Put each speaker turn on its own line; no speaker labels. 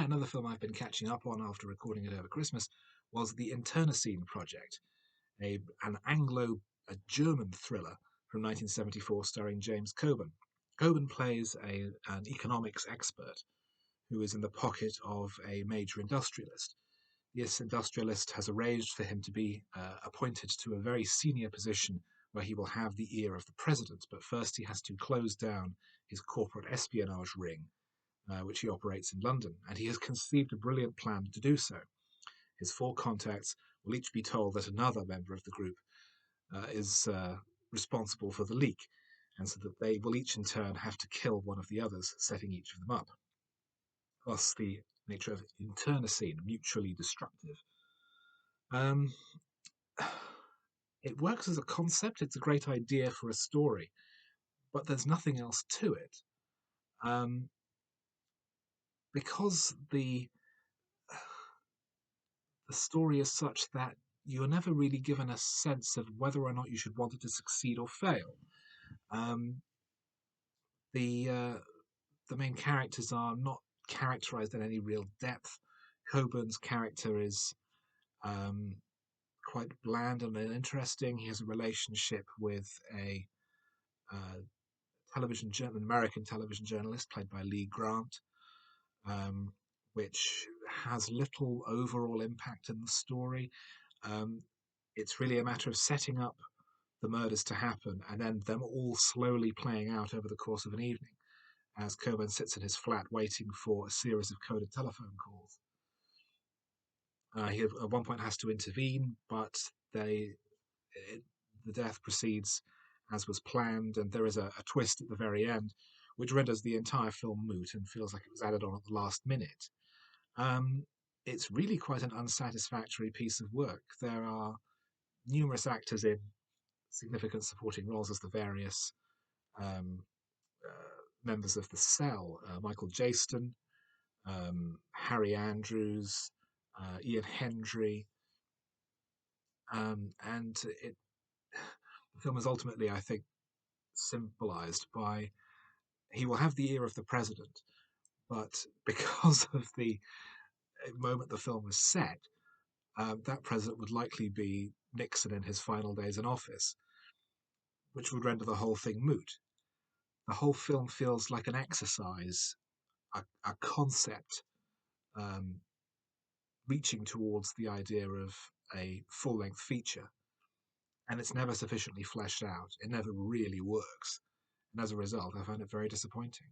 Another film I've been catching up on after recording it over Christmas was the Internicene Project, a German thriller from 1974 starring James Coburn. Coburn plays an economics expert who is in the pocket of a major industrialist. This industrialist has arranged for him to be appointed to a very senior position where he will have the ear of the president, but first he has to close down his corporate espionage ring, which he operates in London, and he has conceived a brilliant plan to do so. His four contacts will each be told that another member of the group is responsible for the leak, and so that they will each in turn have to kill one of the others, setting each of them up. Thus, the nature of internecine, mutually destructive. Um, it works as a concept, it's a great idea for a story, but there's nothing else to it. Um, because the story is such that you're never really given a sense of whether or not you should want it to succeed or fail. Um, the uh, the main characters are not characterized in any real depth. Coburn's character is um, quite bland and uninteresting. He has a relationship with a uh, an American television journalist played by Lee Grant, um, which has little overall impact in the story. Um, it's really a matter of setting up the murders to happen and then them all slowly playing out over the course of an evening as Coburn sits in his flat waiting for a series of coded telephone calls. He at one point has to intervene, but it, the death proceeds as was planned, and there is a twist at the very end, which renders the entire film moot and feels like it was added on at the last minute. Um, it's really quite an unsatisfactory piece of work. There are numerous actors in significant supporting roles as the various um, members of the cell. Michael Jayston, Harry Andrews, Ian Hendry, and the film is ultimately, I think, symbolized by he will have the ear of the president, but because of the moment the film was set, that president would likely be Nixon in his final days in office, which would render the whole thing moot. The whole film feels like an exercise, a concept um, reaching towards the idea of a full length feature, and it's never sufficiently fleshed out. It never really works. And as a result, I find it very disappointing.